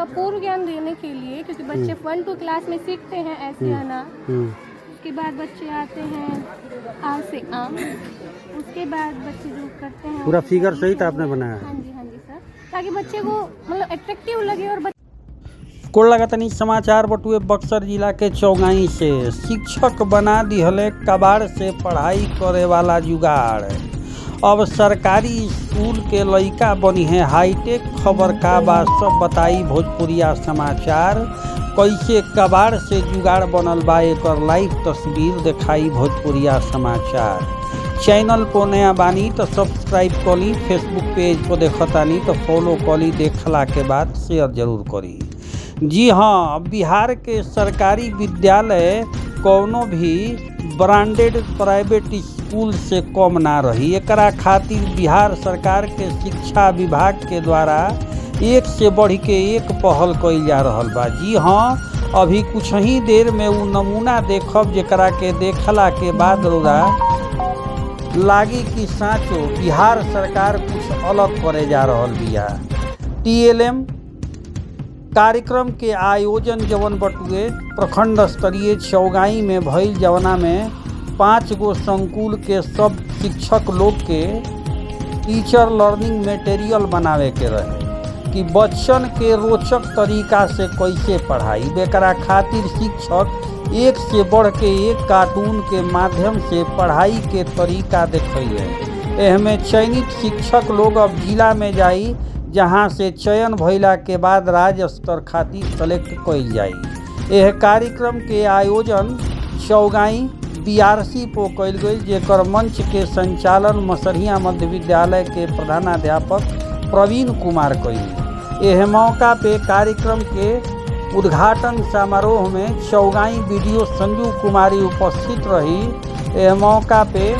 पूर्व ज्ञान देने के लिए, क्योंकि बच्चे 1 to क्लास में सीखते हैं ऐसे आना। उसके बाद बच्चे आते हैं आ से आम, उसके बाद बच्चे जो करते हैं पूरा फिगर सही था आपने बनाया। हाँ जी सर, ताकि बच्चे को मतलब अट्रैक्टिव लगे। और कोल्लागतनी समाचार बटुए बक्सर जिला के चौगाई से शिक्षक बना दिहले कबाड़ से पढ़ाई करे वाला जुगाड़। अब सरकारी स्कूल के लइका बनी है हाईटेक। खबर का बा सब बताई भोजपुरिया समाचार। कैसे कबाड़ से जुगाड़ बनल बा एकर लाइव तस्वीर दिखाई भोजपुरिया समाचार। चैनल को नया बानी तो सब्सक्राइब करी, फेसबुक पेज को देखतानी तो फॉलो करी, देखला के बाद शेयर जरूर करी। जी हाँ, बिहार के सरकारी विद्यालय कौनो भी ब्रांडेड प्राइवेट स्कूल से कम ना रही। एकरा खातिर बिहार सरकार के शिक्षा विभाग के द्वारा एक से बढ़ के एक पहल कइल जा रहल बा। जी हाँ, अभी कुछ ही देर में वो नमूना देखब जेकरा के देखला के बाद रोगा लागी कि साँचो बिहार सरकार कुछ अलग करे जा रहल बिया। TLM कार्यक्रम के आयोजन जवन बटुए प्रखंड स्तरीय चौगाई में भइल, जवना में 5 गो संकुल के सब शिक्षक लोग के टीचर लर्निंग मटेरियल बनावे के रहे कि बच्चन के रोचक तरीका से कैसे पढ़ाई। बेकरा खातिर शिक्षक एक से बढ़ के एक कार्टून के माध्यम से पढ़ाई के तरीका देखैले। एहमे चयनित शिक्षक लोग अब जिला में जाई, जहां से चयन भइला के बाद राज्य स्तर खातिर सेलेक्ट कइल जाई। यह कार्यक्रम के आयोजन चौगाई BRC पो कइल गई, जेकर मंच के संचालन मसरिया मध्य विद्यालय के प्रधानाध्यापक प्रवीण कुमार कइली। यह मौका पे कार्यक्रम के उद्घाटन समारोह में चौगाई BDO संजू कुमारी उपस्थित रही। यह मौका पे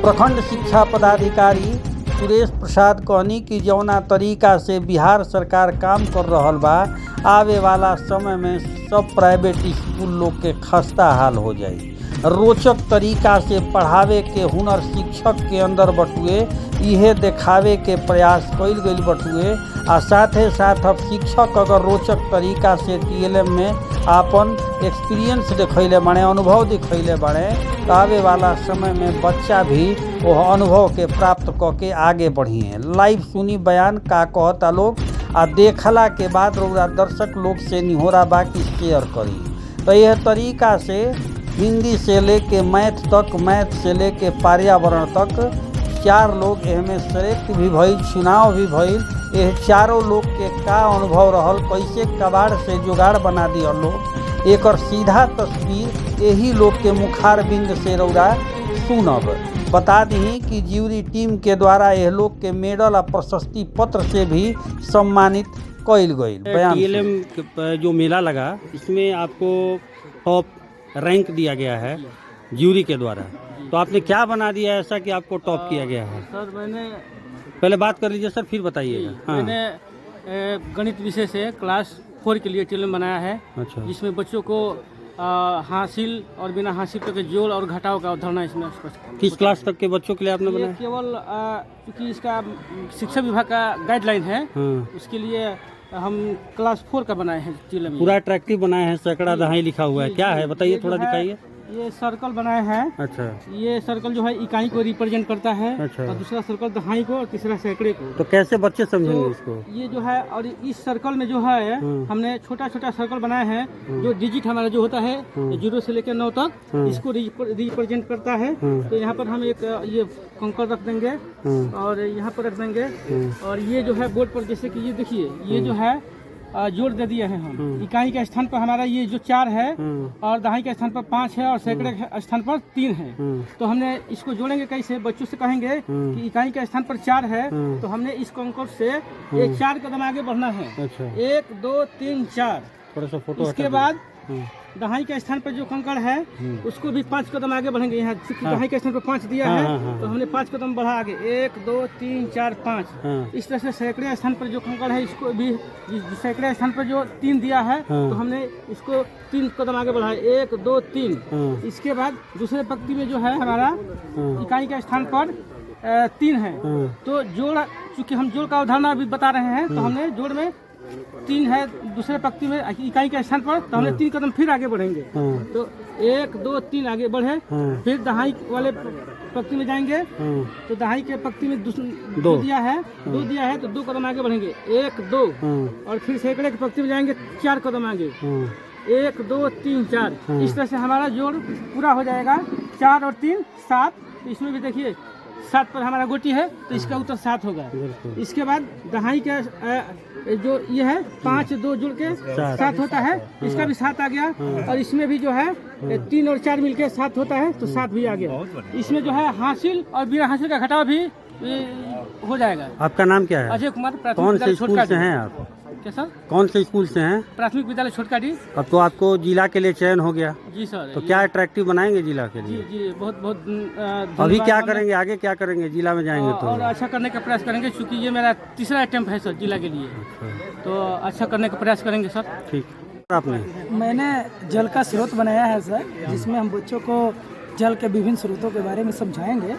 प्रखंड शिक्षा पदाधिकारी सुरेश प्रसाद कहनी कि जौना तरीका से बिहार सरकार काम कर रहल बा, आवे वाला समय में सब प्राइवेट स्कूल लोग के खस्ता हाल हो जाई। रोचक तरीका से पढ़ावे के हुनर शिक्षक के अंदर बटुए, इहे देखावे के प्रयास कइल गइल बटुए। आ साथे साथ अब शिक्षक अगर रोचक तरीका से TLM में आपन एक्सपीरियंस दिखैले बाड़े, अनुभव दिखैले बाड़े, तो आवे वाला समय में बच्चा भी वो अनुभव के प्राप्त क के आगे बढ़िए। लाइव सुनी बयान का कहता लोग, आ देखला के बाद दर्शक लोग से निहोरा बा कि शेयर करी। तो यह तरीका से हिंदी से लेके मैथ तक, मैथ से लेके पर्यावरण तक 4 लोग एहमे सेलेक्ट भी भइल, चुनाव भी भइल। यह चारों लोग के का अनुभव रहल, कैसे कबाड़ से जुगाड़ बना दिया लोग, एकर सीधा तस्वीर यही लोग के मुखार बिंद से रौरा सुनब। बता दी कि ज्यूरी टीम के द्वारा यह लोग के मेडल और प्रशस्ति पत्र से भी सम्मानित कइल गइल। TLM जो मेला लगा, इसमें आपको टॉप रैंक दिया गया है ज्यूरी के द्वारा, तो आपने क्या बना दिया ऐसा कि आपको टॉप किया गया है? सर मैंने पहले बात कर लीजिए सर, फिर बताइएगा। हाँ। मैंने गणित विषय से क्लास 4 के लिए TLM बनाया है। अच्छा। जिसमें बच्चों को हासिल और बिना हासिल करके जोड़ और घटाव का अवधारणा इसमें स्पष्ट। किस क्लास तक के बच्चों के लिए आपने बनाया? केवल क्योंकि इसका शिक्षा विभाग का गाइडलाइन है। हाँ। उसके लिए हम क्लास 4 का बनाए हैं TLM। पूरा अट्रैक्टिव बनाया है, सैकड़ा दहाई लिखा हुआ है, क्या है बताइए, थोड़ा दिखाइए। ये सर्कल बनाया है। अच्छा। ये सर्कल जो है इकाई को रिप्रेजेंट करता है। अच्छा। और दूसरा सर्कल दहाई को और तीसरा सैकड़े को। तो कैसे बच्चे समझेंगे तो इसको? ये जो है, और इस सर्कल में जो है हमने छोटा छोटा सर्कल बनाया है, जो डिजिट हमारा जो होता है 0 से लेकर 9 तक, इसको रिप्रेजेंट करता है। तो यहाँ पर हम एक ये कंकर रख देंगे और यहाँ पर रख देंगे। और ये जो है बोर्ड पर, जैसे कि ये देखिए, ये जो है जोड़ दे दिए हैं हम। इकाई के स्थान पर हमारा ये जो 4 है और दहाई के स्थान पर 5 है और सैकड़े के स्थान पर 3 है। तो हमने इसको जोड़ेंगे कैसे? बच्चों से कहेंगे कि इकाई के स्थान पर 4 है, तो हमने इस कंकर से ये 4 कदम आगे बढ़ना है। अच्छा। 1 2 3 4। थोड़ा सा फोटो। इसके बाद दहाई के स्थान पर जो कंकड़ है उसको भी 5 कदम आगे बढ़ेंगे। यहाँ दहाई के स्थान पर 5 दिया है, तो हमने 5 कदम बढ़ा आगे, 1 2 3 4 5। इस तरह से सैकड़े स्थान पर जो कंकड़ है, इसको भी सैकड़े स्थान पर जो 3 दिया है, तो हमने इसको 3 कदम आगे बढ़ाया, 1 2 3। इसके बाद दूसरे पंक्ति में जो है हमारा इकाई के स्थान पर 3 है। तो जोड़, चूंकि हम जोड़ का अवधारणा अभी बता रहे हैं, तो हमने जोड़ में 3 है दूसरे पंक्ति में इकाई के स्थान पर, तो हमने 3 कदम फिर आगे बढ़ेंगे। तो 1 2 3 आगे बढ़े, फिर दहाई वाले पंक्ति में जाएंगे। तो दहाई के पंक्ति में दो दिया है, तो 2 कदम आगे बढ़ेंगे, 1 2, और फिर सैकड़े की पंक्ति में जाएंगे, 4 कदम आगे, 1 2 3 4। इस तरह से हमारा जोड़ पूरा हो जाएगा। 4 और 3 7। तो इसमें भी देखिए 7 पर हमारा गोटी है, तो इसका उत्तर 7 होगा। इसके बाद दहाई का जो ये है 5 2 जुड़ के 7 होता है, इसका भी 7 आ गया। और इसमें भी जो है 3 और 4 मिलके 7 होता है, तो 7 भी आ गया। इसमें जो है हासिल और बिना हासिल का घटाव भी हो जाएगा। आपका नाम क्या है? अजय कुमार। कौन से स्कूल से हैं आप? क्या सर? कौन से स्कूल से हैं? प्राथमिक विद्यालय छोटकाडी। अब तो आपको जिला के लिए चयन हो गया। जी सर। तो क्या अट्रैक्टिव बनाएंगे जिला के लिए? जी बहुत बहुत। अभी क्या करेंगे, आगे क्या करेंगे जिला में जाएंगे तो? और अच्छा करने का प्रयास करेंगे, क्योंकि ये मेरा तीसरा अटेम्प्ट है सर जिला के लिए। तो अच्छा करने का प्रयास करेंगे सर। ठीक। आपने? मैंने जल का स्रोत बनाया है सर, जिसमें हम बच्चों को जल के विभिन्न स्रोतों के बारे में समझाएंगे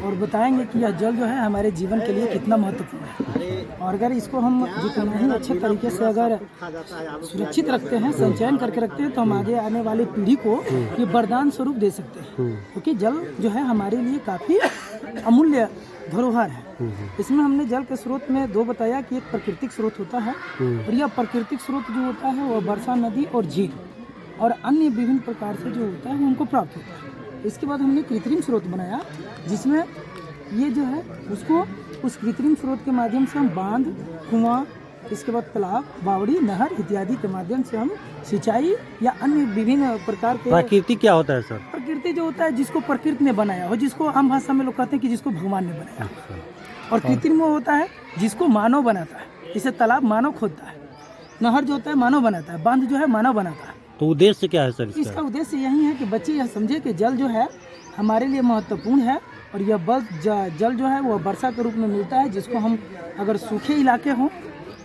और बताएंगे कि यह जल जो है हमारे जीवन के लिए कितना महत्वपूर्ण है। और अगर इसको हम जितना ही अच्छे तरीके से अगर सुरक्षित रखते हैं, संचयन करके रखते हैं, तो हम आगे आने वाली पीढ़ी को ये वरदान स्वरूप दे सकते हैं। क्योंकि जल जो है हमारे लिए काफ़ी अमूल्य धरोहर है। इसमें हमने जल के स्रोत में 2 बताया कि एक प्राकृतिक स्रोत होता है, और यह प्राकृतिक स्रोत जो होता है वो वर्षा नदी और झील और अन्य विभिन्न प्रकार से जो होता है वो हमको प्राप्त होता है। इसके बाद हमने कृत्रिम स्रोत बनाया, जिसमें ये जो है उसको उस कृत्रिम स्रोत के माध्यम से हम बांध, कुआं, इसके बाद तालाब, बावड़ी, नहर इत्यादि के माध्यम से हम सिंचाई या अन्य विभिन्न प्रकार के। प्रकृति क्या होता है सर? प्रकृति जो होता है जिसको प्रकृति ने बनाया हो, जिसको आम भाषा में लोग कहते हैं कि जिसको भगवान ने बनाया। और कृत्रिम वो होता है जिसको मानव बनाता है। इसे तालाब मानव खोदता है, नहर जो होता है मानव बनाता है, बांध जो है मानव बनाता है। तो उद्देश्य क्या है सर इसका उद्देश्य यही है कि बच्चे यह समझे कि जल जो है हमारे लिए महत्वपूर्ण है, और यह जल जो है वो वर्षा के रूप में मिलता है, जिसको हम अगर सूखे इलाके हों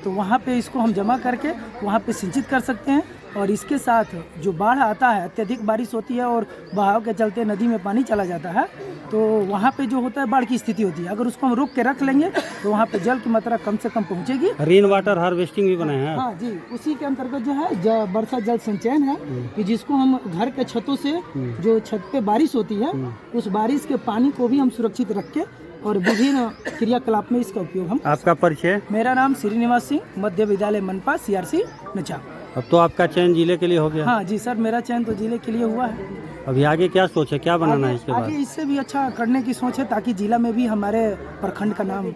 तो वहाँ पे इसको हम जमा करके वहाँ पे सिंचित कर सकते हैं। और इसके साथ जो बाढ़ आता है, अत्यधिक बारिश होती है और बहाव के चलते नदी में पानी चला जाता है, तो वहाँ पे जो होता है बाढ़ की स्थिति होती है। अगर उसको हम रोक के रख लेंगे तो वहाँ पे जल की मात्रा कम से कम पहुँचेगी। रेन वाटर हार्वेस्टिंग भी बनाया है? हाँ जी, उसी के अंतर्गत जो है वर्षा जल संचयन है, कि जिसको हम घर के छतों से जो छत पे बारिश होती है, उस बारिश के पानी को भी हम सुरक्षित रख के और विभिन्न क्रियाकलाप में इसका उपयोग हम। आपका परिचय? मेरा नाम श्रीनिवास सिंह, मध्य विद्यालय मनपा, CRC नचा। अब तो आपका चयन जिले के लिए हो गया? हाँ जी सर, मेरा चयन तो जिले के लिए हुआ है। अभी आगे क्या सोच है, क्या बनाना है इसके बाद? आगे इससे भी अच्छा करने की सोच है, ताकि जिला में भी हमारे प्रखंड का नाम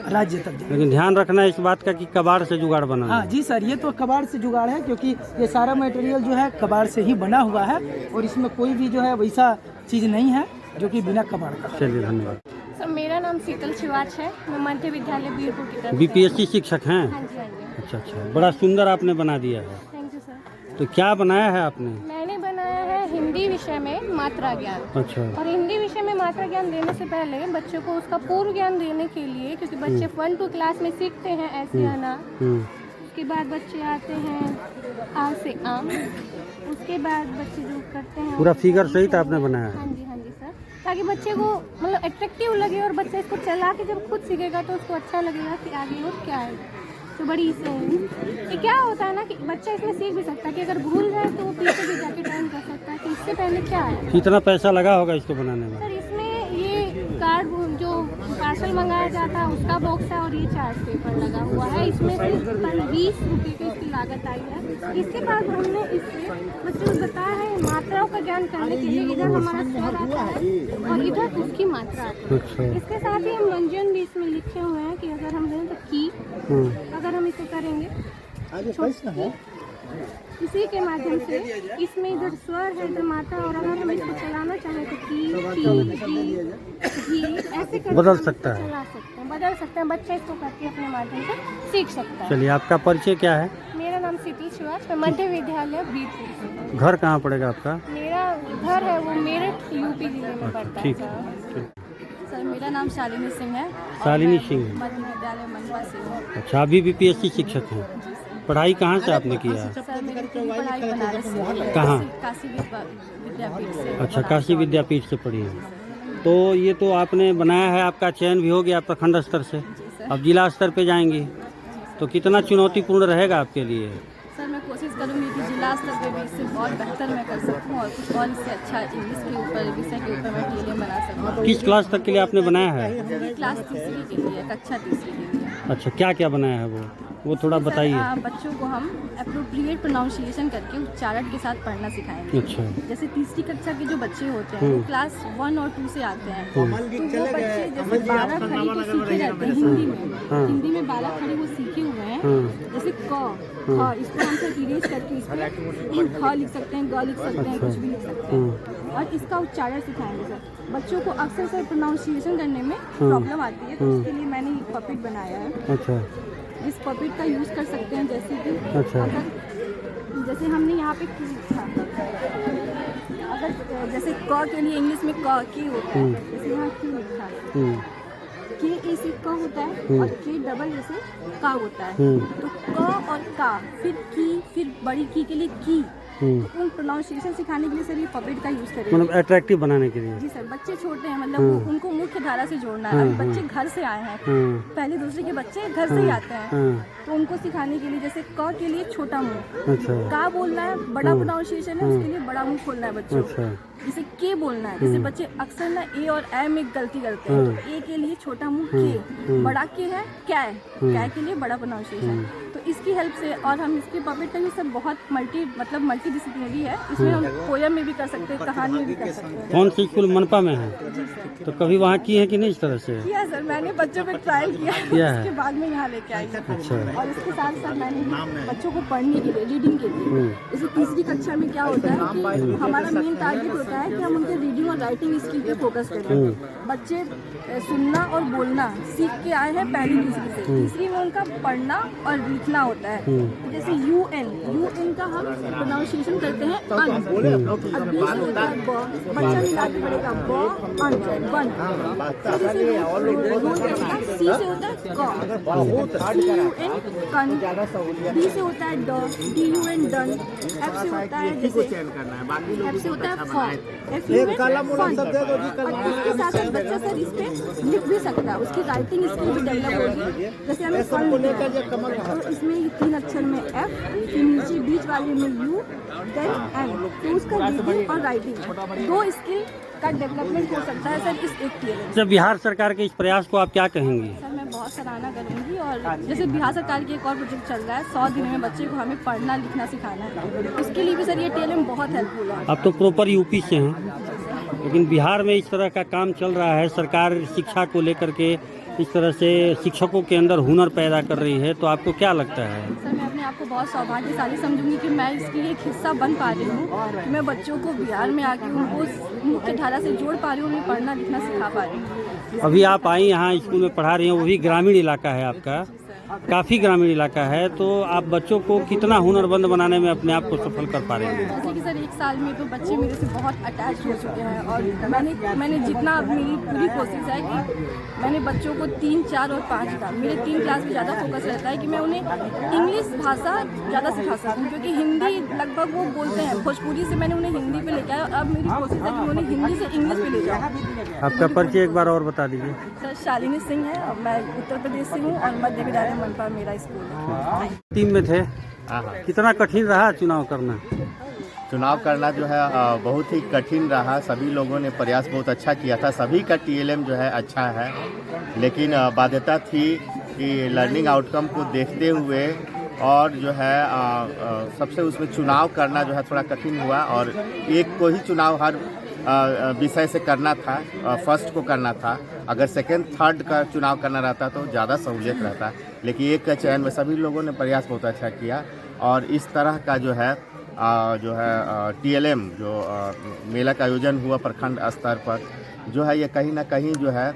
राज्य तक जाए। लेकिन ध्यान रखना है इस बात का कि कबाड़ से जुगाड़ बनाना। हाँ जी सर, ये तो कबाड़ से जुगाड़ है, क्योंकि ये सारा मटेरियल जो है कबाड़ से ही बना हुआ है, और इसमें कोई भी जो है वैसा चीज़ नहीं है जो कि बिना कबाड़ का। चलिए धन्यवाद। सर मेरा नाम शीतल शिवाच है, मैं मध्य विद्यालय बीरपुर की तरफ से। BPSC शिक्षक हैं? हाँ जी हाँ जी। अच्छा, बड़ा सुंदर आपने बना दिया है। Thank you sir. तो क्या बनाया है आपने? मैंने बनाया है हिंदी विषय में मात्रा ज्ञान। अच्छा। और हिंदी विषय में मात्रा ज्ञान देने से पहले बच्चों को उसका पूर्व ज्ञान देने के लिए, क्योंकि बच्चे 1-2 क्लास में सीखते हैं ऐसे आना, उसके बाद बच्चे आते हैं आ से आम, उसके बाद बच्चे जो करते हैं पूरा फिगर सहित आपने बनाया है? हाँ जी सर, ताकि बच्चे को मतलब अट्रैक्टिव लगे, और बच्चा इसको चला के जब खुद सीखेगा तो उसको अच्छा लगेगा कि आगे और क्या है। तो बड़ी से ये क्या होता है ना कि बच्चा इसमें सीख भी सकता है कि अगर भूल जाए तो वो पीछे भी जाके टर्न कर सकता है कि इससे पहले क्या है। कितना पैसा लगा होगा इसको बनाने में? सर इसमें ये कार्ड जो पार्सल मंगाया जाता है उसका बॉक्स है, और ये चार्ट पेपर लगा हुआ है। इसमें सिर्फ 20 रुपये की इसकी लागत आई है। इसके बाद हमने इससे बच्चों को बताया है मात्राओं का ज्ञान करने के लिए, इधर हमारा स्वर आता है और इधर उसकी मात्रा आती है। इसके साथ ही हम व्यंजन भी इसमें लिखे हुए हैं कि अगर हम दें तो की, अगर हम इसे करेंगे इसी के माध्यम से, इसमें इधर स्वर है इधर मात्रा, और अगर हम इसको चलाना चाहें तो की ऐसे करके बदल सकता है, चला सकते हैं, बदल सकते हैं। बच्चा इसको करके अपने माध्यम से सीख सकता है। चलिए, आपका परिचय क्या है? मेरा नाम शीतल शिवाच, मैं मध्य विद्यालय बीरपुर। घर कहाँ पड़ेगा आपका? मेरा घर है वो मेरठ यूपी जिले में पड़ता है। ठीक। सर मेरा नाम शालिनी सिंह है। शालिनी सिंह, मध्य विद्यालय मनपा से। अच्छा, अभी BPSC शिक्षक हैं। पढ़ाई कहाँ से आपने किया है? सर मेरी पढ़ाई बनारस से। कहाँ? काशी विद्यापीठ से। अच्छा, काशी विद्यापीठ से पढ़ी है। तो ये तो आपने बनाया है, आपका चयन भी हो गया प्रखंड स्तर से, अब जिला स्तर पे जाएंगी। तो कितना चुनौतीपूर्ण रहेगा आपके लिए? सर मैं कोशिश करूँगी कि जिला स्तर पे भी इससे बहुत बेहतर मैं कर सकूँ और कुछ और इससे अच्छा इंग्लिश के ऊपर विषय के ऊपर मैं TLM बना सकूँ। किस क्लास तक के लिए आपने बनाया है? ये क्लास 3 के लिए, कक्षा 3 के लिए। अच्छा, क्या क्या बनाया है वो थोड़ा बताइए। बच्चों को हम अप्रोप्रिएट प्रोनाउंसिएशन करके उच्चारण के साथ पढ़ना सिखाएंगे। अच्छा। जैसे तीसरी कक्षा के जो बच्चे होते हैं वो क्लास 1 और 2 से आते हैं, तो वो बच्चे जैसे 12 खड़ी को सीखे रहते हैं हिंदी में। हिंदी में 12 खड़ी वो सीखे हुए हैं। जैसे क, ख, इसको हम सब इरेज करके इसमें ख लिख सकते हैं, ग लिख सकते हैं, कुछ भी लिख सकते हैं और इसका उच्चारण सिखाएंगे सर। बच्चों को अक्सर सर प्रोनाउंसिएशन करने में प्रॉब्लम आती है, तो उसके लिए मैंने एक पपेट बनाया है। अच्छा। इस पपेट का यूज़ कर सकते हैं, जैसे कि अच्छा। अगर जैसे हमने यहाँ पे की लिखा, अगर जैसे क के लिए इंग्लिश में क की होता है, जैसे यहाँ की लिखा के ए से क होता है और के डबल ए से का होता है, तो क और का, फिर की, फिर बड़ी की के लिए की, तो उन प्रोनाउंसिएशन सिखाने के लिए सर ये पपेट का यूज़ करेंगे। मतलब अट्रैक्टिव बनाने के लिए? जी सर, बच्चे छोटे हैं, मतलब उनको मुख्य धारा से जोड़ना है। अभी बच्चे घर से आए हैं, पहले दूसरे के बच्चे घर से ही आते हैं, तो उनको सिखाने के लिए जैसे क के लिए छोटा मुंह, का बोलना है, बड़ा प्रोनाउंसिएशन है, उसके लिए बड़ा मुंह खोलना है बच्चों को। जैसे के बोलना है, जैसे बच्चे अक्सर ना ए और ए में गलती करते हैं, तो ए के लिए छोटा मुंह के, बड़ा के है कै, कै के लिए बड़ा प्रोनाउंसिएशन। तो इसकी हेल्प से, और हम इसके पपेट का ये सब बहुत मल्टी डिसिप्लिनरी है, इसमें हम पोयम में भी कर सकते हैं, कहानी में भी कर सकते हैं। कौन सी स्कूल? मनपा में है? तो कभी वहाँ की है कि नहीं इस तरह से? किया सर, मैंने बच्चों पे ट्रायल किया, उसके बाद में यहाँ लेके आई। अच्छा। और इसके साथ साथ मैंने बच्चों को पढ़ने के लिए, रीडिंग के लिए, जैसे तीसरी कक्षा में क्या होता है कि हमारा मेन टारगेट होता है कि हम उनके रीडिंग और राइटिंग स्किल पे फोकस करें। बच्चे सुनना और बोलना सीख के आए हैं पहली दूसरी से, तीसरी में उनका पढ़ना और लिखना होता है। तो जैसे यूएन का हम प्रोनाउंसिएशन करते हैं अन, अब बी से होता है ब, बच्चा मिला के पढ़ेगा ब अन वन। जैसे सी से होता है क, CUN कन, डी से होता है ड, DUN डन, एफ से होता है जैसे एफ से होता है फ, FUN फन। और इसके साथ साथ बच्चा सर इस पे लिख भी सकता है, उसकी राइटिंग स्किल भी डेवलप होगी। जैसे हमें फन लिखना है, तो इसमें 3 अक्षर में F, फिर नीचे बीच वाले में U, देन N, तो उसका रीडिंग और राइटिंग 2 स्किल का डेवलपमेंट हो सकता है सर इस एक TLM। जब बिहार सरकार के इस प्रयास को आप क्या कहेंगी? सर मैं बहुत सराहना करूंगी, और जैसे बिहार सरकार की एक और प्रोजेक्ट चल रहा है, 100 दिन में बच्चे को हमें पढ़ना लिखना सिखाना है, उसके लिए भी सर ये TLM बहुत हेल्पफुल है। आप तो प्रॉपर यूपी से हैं, लेकिन बिहार में इस तरह का काम चल रहा है, सरकार शिक्षा को लेकर के इस तरह से शिक्षकों के अंदर हुनर पैदा कर रही है, तो आपको क्या लगता है? सर मैं अपने आप को बहुत सौभाग्यशाली समझूंगी कि मैं इसकी एक हिस्सा बन पा रही हूँ, कि मैं बच्चों को बिहार में आके उनको मुख्य धारा से जोड़ पा रही हूँ, उन्हें पढ़ना लिखना सिखा पा रही हूँ। अभी आप आई यहाँ स्कूल में पढ़ा रही हैं, वो भी ग्रामीण इलाका है आपका, काफ़ी ग्रामीण इलाका है, तो आप बच्चों को कितना हुनरमंद बनाने में अपने आप को सफल कर पा रहे हैं? जैसे कि सर 1 साल में तो बच्चे मेरे से बहुत अटैच हो चुके हैं, और मैंने जितना, मेरी पूरी कोशिश है कि मैंने बच्चों को 3, 4 और 5 का, मेरे 3 क्लास में ज़्यादा फोकस रहता है कि मैं उन्हें इंग्लिश भाषा ज़्यादा सिखा सकूँ, क्योंकि हिंदी लगभग वो बोलते हैं, भोजपुरी से मैंने उन्हें हिंदी पे लेके आया, और अब मेरी कोशिश है कि मैं उन्हें हिंदी से इंग्लिश पे ले जाऊँ। आपका परिचय एक बार और बता दीजिए। सर शालिनी सिंह है, और मैं उत्तर प्रदेश से हूँ, और मध्य विद्यालय मनपा मेरा स्कूल है। टीम में थे, कितना कठिन रहा चुनाव करना? चुनाव करना जो है बहुत ही कठिन रहा। सभी लोगों ने प्रयास बहुत अच्छा किया था, सभी का TLM जो है अच्छा है, लेकिन बाध्यता थी कि लर्निंग आउटकम को देखते हुए और जो है सबसे उसमें चुनाव करना जो है थोड़ा कठिन हुआ, और एक को ही चुनाव हर विषय से करना था, फर्स्ट को करना था। अगर सेकंड थर्ड का चुनाव करना रहता तो ज़्यादा सहूलियत रहता, लेकिन एक का चयन में सभी लोगों ने प्रयास बहुत अच्छा किया। और इस तरह का जो है TLM जो मेला का आयोजन हुआ प्रखंड स्तर पर, जो है ये कहीं ना कहीं जो है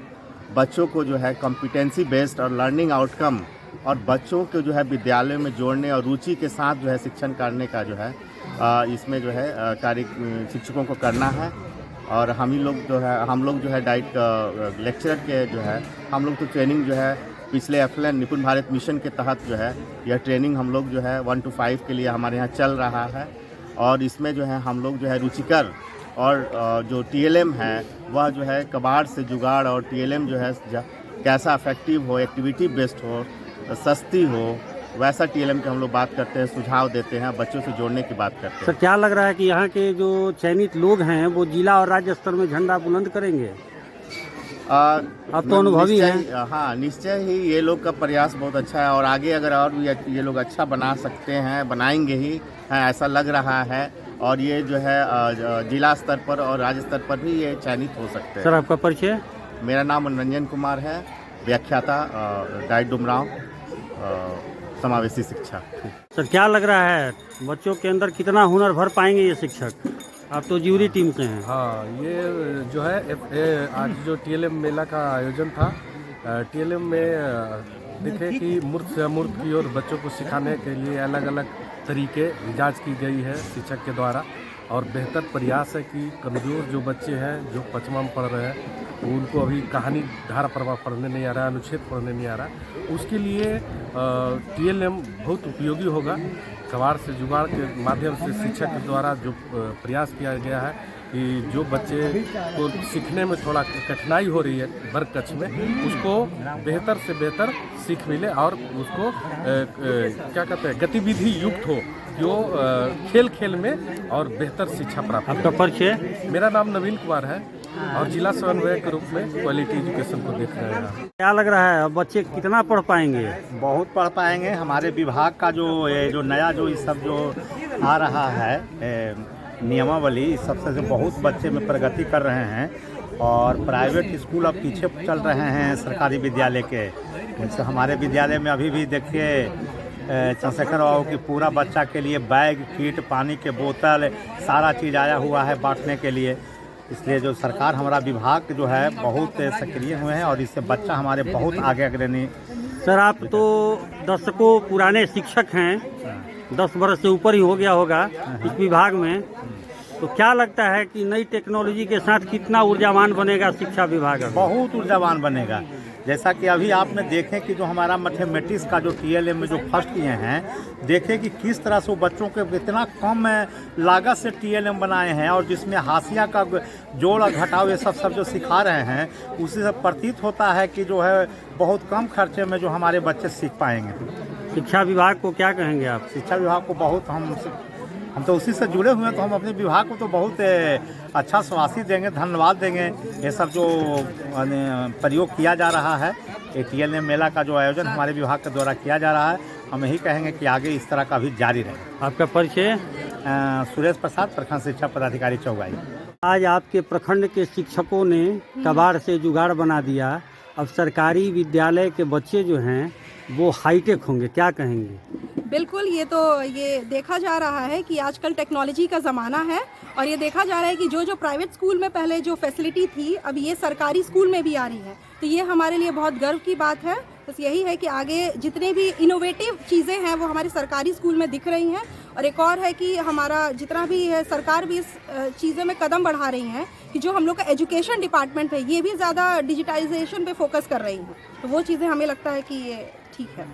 बच्चों को जो है कॉम्पिटेंसी बेस्ड और लर्निंग आउटकम, और बच्चों को जो है विद्यालयों में जोड़ने और रुचि के साथ जो है शिक्षण करने का जो है इसमें जो है कार्य शिक्षकों को करना है। और हम लोग जो है डाइट लेक्चरर के जो है हम लोग तो ट्रेनिंग जो है पिछले FLN निपुण भारत मिशन के तहत जो है यह ट्रेनिंग हम लोग जो है 1 to 5 के लिए हमारे यहाँ चल रहा है। और इसमें जो है हम लोग जो है रुचिकर और जो TLM है वह जो है कबाड़ से जुगाड़, और TLM जो है कैसा इफेक्टिव हो, एक्टिविटी बेस्ड हो, सस्ती हो वैसा टीएलएम की हम लोग बात करते हैं, सुझाव देते हैं, बच्चों से जोड़ने की बात करते सर हैं। क्या लग रहा है कि यहाँ के जो चयनित लोग हैं वो जिला और राज्य स्तर में झंडा बुलंद करेंगे? आप तो अनुभवी हैं। हाँ, निश्चय ही ये लोग का प्रयास बहुत अच्छा है और आगे अगर और भी ये लोग अच्छा बना सकते हैं, बनाएंगे ही, ऐसा लग रहा है। और ये जो है जिला स्तर पर और राज्य स्तर पर भी ये चयनित हो सकते हैं। सर आपका परिचय? मेरा नाम मनोरंजन कुमार है, व्याख्याता डाइट डुमराव, समावेशी शिक्षा। सर क्या लग रहा है बच्चों के अंदर कितना हुनर भर पाएंगे ये शिक्षक? आप तो ज्यूरी टीम से हैं। हाँ, ये जो है आज जो टीएलएम मेला का आयोजन था, टीएलएम में देखे कि मूर्त से अमूर्त की ओर बच्चों को सिखाने के लिए अलग अलग तरीके इजाज की गई है शिक्षक के द्वारा। और बेहतर प्रयास है कि कमज़ोर जो बच्चे हैं जो पचमा में पढ़ रहे हैं उनको अभी कहानी धारा प्रवाह पढ़ने नहीं आ रहा है, अनुच्छेद पढ़ने नहीं आ रहा, उसके लिए टीएलएम बहुत उपयोगी होगा। कबाड़ से जुगाड़ के माध्यम से शिक्षक के द्वारा जो प्रयास किया गया है कि जो बच्चे को सीखने में थोड़ा कठिनाई हो रही है वर्ग कक्ष में, उसको बेहतर से बेहतर सीख मिले और उसको क्या कहते हैं गतिविधि युक्त हो, जो खेल खेल में और बेहतर शिक्षा प्राप्त। आपका परिचय? मेरा नाम नवीन कुमार है और जिला समन्वयक के रूप में क्वालिटी एजुकेशन को देख रहे हैं। क्या लग रहा है अब बच्चे कितना पढ़ पाएंगे? बहुत पढ़ पाएंगे। हमारे विभाग का जो नया जो इस सब जो आ रहा है नियमावली, इस सबसे बहुत बच्चे में प्रगति कर रहे हैं और प्राइवेट स्कूल अब पीछे चल रहे हैं सरकारी विद्यालय के। जैसे हमारे विद्यालय में अभी भी देखिए चंद्रशेखर बाबू की पूरा बच्चा के लिए बैग, किट, पानी के बोतल, सारा चीज़ आया हुआ है बांटने के लिए। इसलिए जो सरकार, हमारा विभाग जो है बहुत सक्रिय हुए हैं और इससे बच्चा हमारे बहुत आगे अग्रणी। सर आप तो दशकों पुराने शिक्षक हैं, 10 वर्ष से ऊपर ही हो गया होगा इस विभाग में, तो क्या लगता है कि नई टेक्नोलॉजी के साथ कितना ऊर्जावान बनेगा शिक्षा विभाग? बहुत ऊर्जावान बनेगा। जैसा कि अभी आपने देखें कि जो हमारा मैथमेटिक्स का जो टीएलएम में जो फर्स्ट किए हैं, देखें कि किस तरह से वो बच्चों के इतना कम लागत से टीएलएम बनाए हैं और जिसमें हाशिया का जोड़ और घटाव ये सब जो सिखा रहे हैं, उसी से प्रतीत होता है कि जो है बहुत कम खर्चे में जो हमारे बच्चे सीख पाएंगे। शिक्षा विभाग को क्या कहेंगे आप? शिक्षा विभाग को बहुत हम तो उसी से जुड़े हुए हैं, तो हम अपने विभाग को तो बहुत अच्छा स्वास्थ्य देंगे, धन्यवाद देंगे। ये सब जो प्रयोग किया जा रहा है, टीएलएम मेला का जो आयोजन हमारे विभाग के द्वारा किया जा रहा है, हम यही कहेंगे कि आगे इस तरह का भी जारी रहे। आपका परिचय? सुरेश प्रसाद, प्रखंड शिक्षा पदाधिकारी चौगाई। आज आपके प्रखंड के शिक्षकों ने कबाड़ से जुगाड़ बना दिया, अब सरकारी विद्यालय के बच्चे जो हैं वो हाईटेक होंगे, क्या कहेंगे? बिल्कुल, ये देखा जा रहा है कि आजकल टेक्नोलॉजी का ज़माना है और ये देखा जा रहा है कि जो प्राइवेट स्कूल में पहले जो फैसिलिटी थी, अब ये सरकारी स्कूल में भी आ रही है। तो ये हमारे लिए बहुत गर्व की बात है। बस यही है कि आगे जितने भी इनोवेटिव चीज़ें हैं वो हमारे सरकारी स्कूल में दिख रही हैं। और एक और है कि हमारा जितना भी है, सरकार भी इस चीज़ों में कदम बढ़ा रही हैं कि जो हम लोग का एजुकेशन डिपार्टमेंट है, ये भी ज़्यादा डिजिटाइजेशन पे फोकस कर रही है। तो वो चीज़ें हमें लगता है कि ये ठीक है।